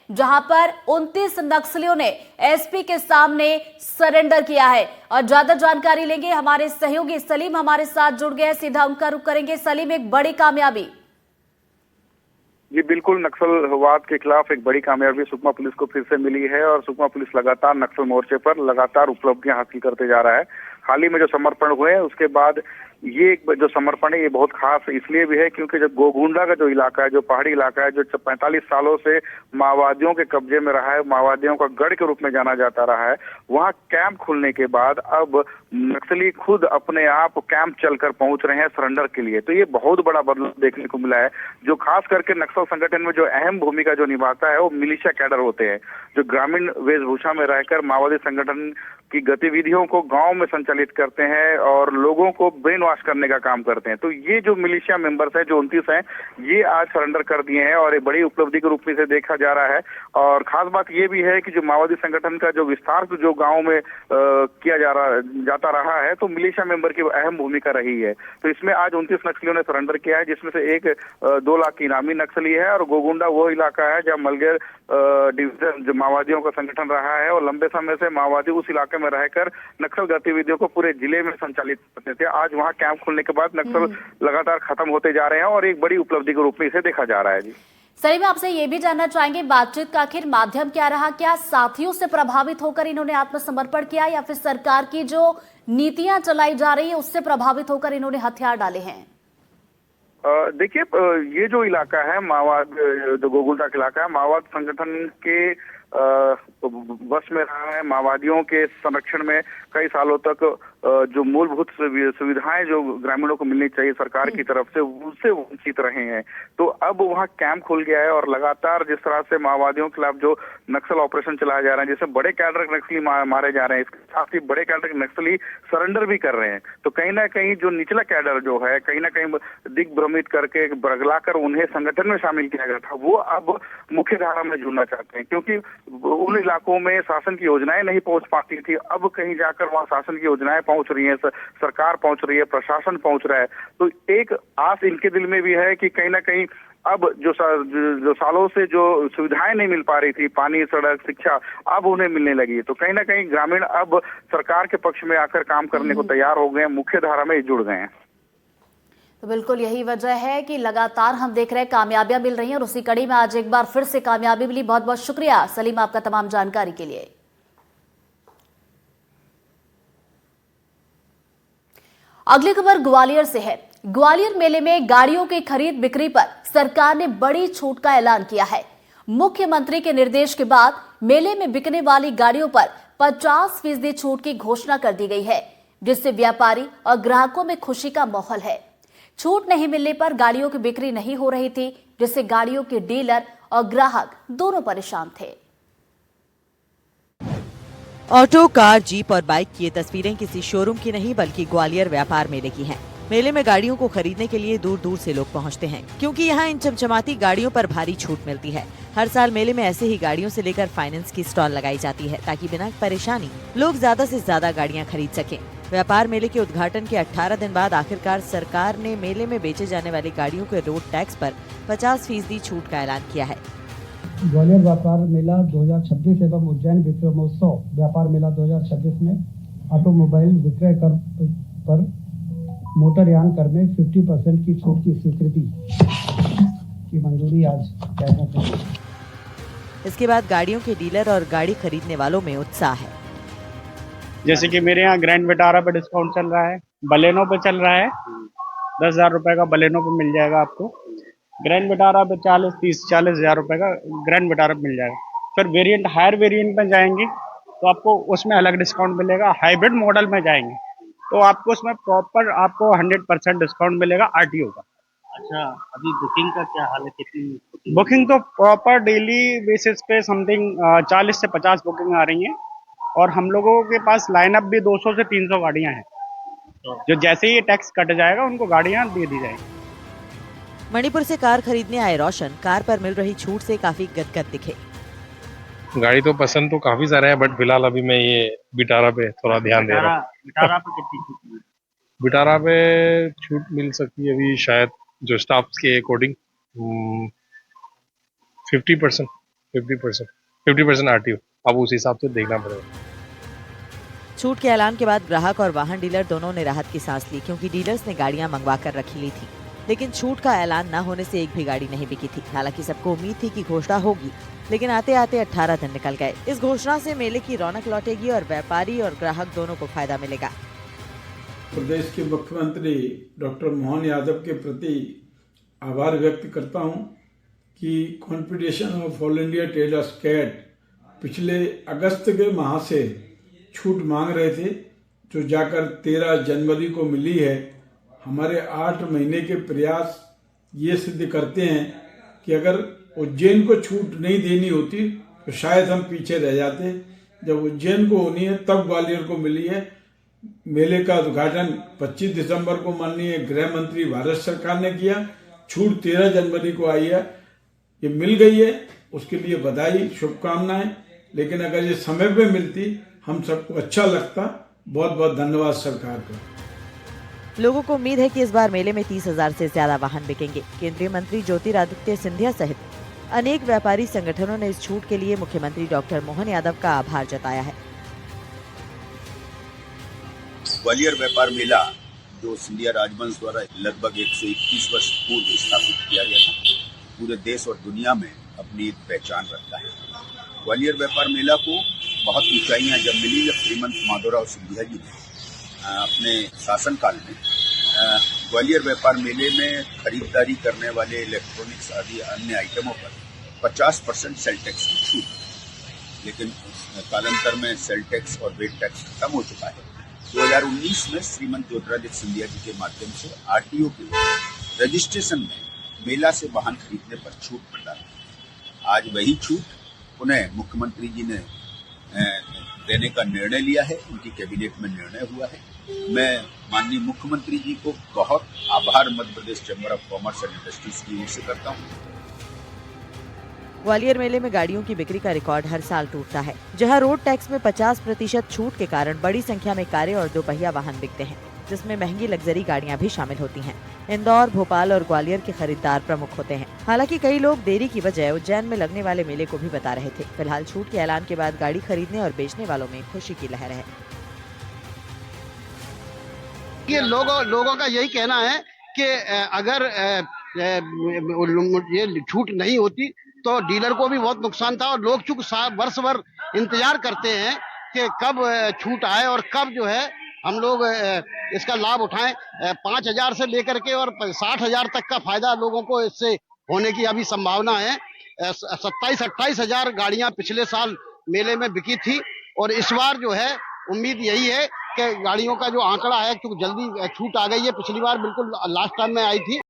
जहां पर 29 नक्सलियों ने एसपी के सामने सरेंडर किया है। और ज्यादा जानकारी लेंगे, हमारे सहयोगी सलीम हमारे साथ जुड़ गए हैं, सीधा उनका रुख करेंगे। सलीम, एक बड़ी कामयाबी। जी बिल्कुल, नक्सलवाद के खिलाफ एक बड़ी कामयाबी सुकमा पुलिस को फिर से मिली है और सुकमा पुलिस लगातार नक्सल मोर्चे पर लगातार उपलब्धियां हासिल करते जा रहा है। हाल ही में जो समर्पण हुए हैं उसके बाद ये जो समर्पण है ये बहुत खास इसलिए भी है क्योंकि जो गोगुंडा का जो इलाका है, जो पहाड़ी इलाका है, जो 45 सालों से माओवादियों के कब्जे में रहा है, माओवादियों का गढ़ के रूप में जाना जाता रहा है, वहाँ कैंप खुलने के बाद अब नक्सली खुद अपने आप कैंप चलकर पहुंच रहे हैं सरेंडर के लिए। तो ये बहुत बड़ा बदलाव देखने को मिला है। जो खास करके नक्सल संगठन में जो अहम भूमिका जो निभाता है वो मिलिशिया कैडर होते हैं, जो ग्रामीण वेशभूषा में रहकर माओवादी संगठन की गतिविधियों को गांव में संचालित करते हैं और लोगों को ब्रेन वॉश करने का काम करते हैं। तो ये जो मिलिशिया मेंबर्स हैं, जो 29 हैं, ये आज सरेंडर कर दिए हैं और एक बड़ी उपलब्धि के रूप में इसे देखा जा रहा है। और खास बात ये भी है कि जो माओवादी संगठन का जो विस्तार जो गांव में किया जाता रहा है, तो मिलिशिया मेंबर की अहम भूमिका रही है। तो इसमें आज 29 नक्सलियों ने सरेंडर किया है, जिसमें से एक 2 लाख की इनामी नक्सली है और गोगुंडा वो इलाका है जहाँ मलगेर डिवीजन जो माओवादियों का संगठन रहा है और लंबे समय से माओवादी उस इलाके में रहकर नक्सल गतिविधियों को पूरे जिले में संचालित करते थे। आज वहां कैंप खुलने के बाद नक्सल लगातार खत्म होते जा रहे हैं और एक बड़ी उपलब्धि के रूप में इसे देखा जा रहा है। जी सलीम, आपसे ये भी जानना चाहेंगे, बातचीत का आखिर माध्यम क्या रहा? क्या साथियों से प्रभावित होकर इन्होंने आत्मसमर्पण किया या फिर सरकार की जो नीतियां चलाई जा रही है उससे प्रभावित होकर इन्होंने हथियार डाले हैं? देखिए, ये जो इलाका है माओवाद, जो गोगुंडा का इलाका है, माओवाद संगठन के बस में रहा है। माओवादियों के संरक्षण में कई सालों तक जो मूलभूत सुविधाएं जो ग्रामीणों को मिलनी चाहिए सरकार की तरफ से, उससे वंचित रहे हैं। तो अब वहां कैंप खुल गया है और लगातार जिस तरह से माओवादियों के खिलाफ जो नक्सल ऑपरेशन चलाया जा रहा है, जिसमें बड़े कैडर नक्सली मारे जा रहे हैं, इसके साथ ही बड़े कैडर नक्सली सरेंडर भी कर रहे हैं। तो कहीं ना कहीं जो निचला कैडर जो है, कहीं ना कहीं दिग्भ्रमित करके बरगलाकर उन्हें संगठन में शामिल किया गया था, वो अब मुख्य धारा में जुड़ना चाहते हैं, क्योंकि उन इलाकों में शासन की योजनाएं नहीं पहुंच पाती थी। अब कहीं जाकर वहां शासन की योजनाएं पहुंच रही है, सरकार पहुंच रही है, प्रशासन पहुंच रहा है। तो एक आस इनके दिल में भी है कि कहीं ना कहीं अब जो सालों से जो सुविधाएं नहीं मिल पा रही थी, पानी, सड़क, शिक्षा, अब उन्हें मिलने लगी है। तो कहीं ना कहीं ग्रामीण अब सरकार के पक्ष में आकर काम करने को तैयार हो गए हैं, मुख्य धारा में जुड़ गए हैं। तो बिल्कुल यही वजह है कि लगातार हम देख रहे हैं कामयाबियां मिल रही हैं और उसी कड़ी में आज एक बार फिर से कामयाबी मिली। बहुत बहुत शुक्रिया सलीम आपका तमाम जानकारी के लिए। अगली खबर ग्वालियर से है। ग्वालियर मेले में गाड़ियों की खरीद बिक्री पर सरकार ने बड़ी छूट का ऐलान किया है। मुख्यमंत्री के निर्देश के बाद मेले में बिकने वाली गाड़ियों पर 50% छूट की घोषणा कर दी गई है, जिससे व्यापारी और ग्राहकों में खुशी का माहौल है। छूट नहीं मिलने पर गाड़ियों की बिक्री नहीं हो रही थी, जिससे गाड़ियों के डीलर और ग्राहक दोनों परेशान थे। ऑटो, कार, जीप और बाइक की ये तस्वीरें किसी शोरूम की नहीं बल्कि ग्वालियर व्यापार मेले की हैं। मेले में गाड़ियों को खरीदने के लिए दूर दूर से लोग पहुंचते हैं, क्योंकि यहाँ इन चमचमाती गाड़ियों पर भारी छूट मिलती है। हर साल मेले में ऐसे ही गाड़ियों से लेकर फाइनेंस की स्टॉल लगाई जाती है, ताकि बिना परेशानी लोग ज्यादा से ज्यादा गाड़ियाँ खरीद सकें। व्यापार मेले के उद्घाटन के 18 दिन बाद आखिरकार सरकार ने मेले में बेचे जाने वाली गाड़ियों के रोड टैक्स पर 50% छूट का ऐलान किया है। ग्वालियर व्यापार मेला 2026 एवं उज्जैन विक्रय महोत्सव व्यापार मेला 2026 में ऑटोमोबाइल विक्रय कर पर मोटरयान कर में 50% की छूट की स्वीकृति की मंजूरी आज कैबिनेट ने। इसके बाद गाड़ियों के डीलर और गाड़ी खरीदने वालों में उत्साह है। जैसे कि मेरे यहाँ ग्रैंड विटारा पे डिस्काउंट चल रहा है, बलेनो पे चल रहा है, 10,000 रुपए का बलेनो पे मिल जाएगा आपको। ग्रैंड विटारा पे 40,000 रुपए का ग्रैंड विटारा पे मिल जाएगा। फिर वेरिएंट, हायर वेरिएंट में जाएंगे तो आपको उसमें अलग डिस्काउंट मिलेगा। हाइब्रिड मॉडल में जाएंगे तो आपको उसमें प्रॉपर आपको 100% डिस्काउंट मिलेगा आरटीओ का। अच्छा, अभी बुकिंग का क्या हाल है? कितनी बुकिंग तो प्रॉपर डेली बेसिस पे समथिंग 40 से 50 बुकिंग आ रही हैं और हम लोगों के पास लाइनअप भी 200 से 300 गाड़ियां हैं, जो जैसे ही ये टैक्स कट जाएगा उनको गाड़ियां दे दी जाएंगी। मणिपुर से कार खरीदने आए रोशन कार पर मिल रही छूट से काफी गदगद दिखे। गाड़ी तो पसंद तो काफी सारे है, बट फिलहाल अभी मैं ये विटारा पे थोड़ा ध्यान दे रहा हूँ। विटारा पे कितनी छूट मिली? विटारा पे छूट मिल सकती है अभी शायद जो स्टाफ के अकॉर्डिंग 50%, 50% RTO। अब उस हिसाब से देखना पड़ेगा। छूट के ऐलान के बाद ग्राहक और वाहन डीलर दोनों ने राहत की सांस ली, क्योंकि डीलर्स ने गाड़ियां मंगवा कर रखी ली थी। लेकिन छूट का ऐलान न होने से एक भी गाड़ी नहीं बिकी थी। हालांकि सबको उम्मीद थी कि घोषणा होगी, लेकिन आते आते 18 दिन निकल गए। इस घोषणा से मेले की रौनक लौटेगी और व्यापारी और ग्राहक दोनों को फायदा मिलेगा। प्रदेश के मुख्यमंत्री डॉक्टर मोहन यादव के प्रति आभार व्यक्त करता हूं कि confederation of all India traders CAIT पिछले अगस्त के माह से छूट मांग रहे थे, जो जाकर 13 जनवरी को मिली है। हमारे 8 महीने के प्रयास ये सिद्ध करते हैं कि अगर उज्जैन को छूट नहीं देनी होती तो शायद हम पीछे रह जाते। जब उज्जैन को होनी है तब ग्वालियर को मिली है। मेले का उद्घाटन 25 दिसंबर को माननीय गृह मंत्री भारत सरकार ने किया। छूट 13 जनवरी को आई है, ये मिल गई है, उसके लिए बधाई, शुभकामनाएं। लेकिन अगर ये समय पे मिलती हम सबको अच्छा लगता। बहुत बहुत धन्यवाद सरकार का। लोगों को उम्मीद है कि इस बार मेले में 30,000 से ज्यादा वाहन बिकेंगे। केंद्रीय मंत्री ज्योतिरादित्य सिंधिया सहित अनेक व्यापारी संगठनों ने इस छूट के लिए मुख्यमंत्री डॉक्टर मोहन यादव का आभार जताया है। ग्वालियर व्यापार मेला जो सिंधिया राजवंश द्वारा लगभग 121 वर्ष पूर्व स्थापित किया गया था, पूरे देश और दुनिया में अपनी एक पहचान रखता है। ग्वालियर व्यापार मेला को बहुत ऊंचाइयां जब मिली, जब श्रीमंत माधवराव सिंधिया जी ने अपने शासनकाल में ग्वालियर व्यापार मेले में खरीदारी करने वाले इलेक्ट्रॉनिक्स आदि अन्य आइटमों पर 50% सेल टैक्स की छूट। लेकिन कालांतर में सेल टैक्स और वेट टैक्स खत्म हो चुका है। 2019 में श्रीमंत ज्योतिरादित्य सिंधिया जी के माध्यम से RTO के रजिस्ट्रेशन में मेला से वाहन खरीदने पर छूट प्रदान की। आज वही छूट पुनः मुख्यमंत्री जी ने देने का निर्णय लिया है, उनकी कैबिनेट में निर्णय हुआ है। मैं माननीय मुख्यमंत्री जी को बहुत आभार Madhya Pradesh chamber of commerce and industries की ओर से करता हूँ। ग्वालियर मेले में गाड़ियों की बिक्री का रिकॉर्ड हर साल टूटता है। जहां रोड टैक्स में 50% छूट के कारण बड़ी संख्या में कारें और दोपहिया वाहन बिकते हैं, जिसमें महंगी लग्जरी गाड़ियां भी शामिल होती हैं। इंदौर, भोपाल और ग्वालियर के खरीदार प्रमुख होते हैं। हालांकि कई लोग देरी की वजह उज्जैन में लगने वाले मेले को भी बता रहे थे। फिलहाल छूट के ऐलान के बाद गाड़ी खरीदने और बेचने वालों में खुशी की लहर है। ये लोगों का यही कहना है कि अगर ये छूट नहीं होती तो डीलर को भी बहुत नुकसान था, और लोग चूंकि वर्ष भर इंतजार करते हैं कि कब छूट आए और कब जो है हम लोग इसका लाभ उठाएं। 5,000 से लेकर के और 60,000 तक का फायदा लोगों को इससे होने की अभी संभावना है। 27-28 हजार गाड़ियां पिछले साल मेले में बिकी थी, और इस बार जो है उम्मीद यही है कि गाड़ियों का जो आंकड़ा है, क्योंकि जल्दी छूट आ गई है, पिछली बार बिल्कुल लास्ट टाइम में आई थी।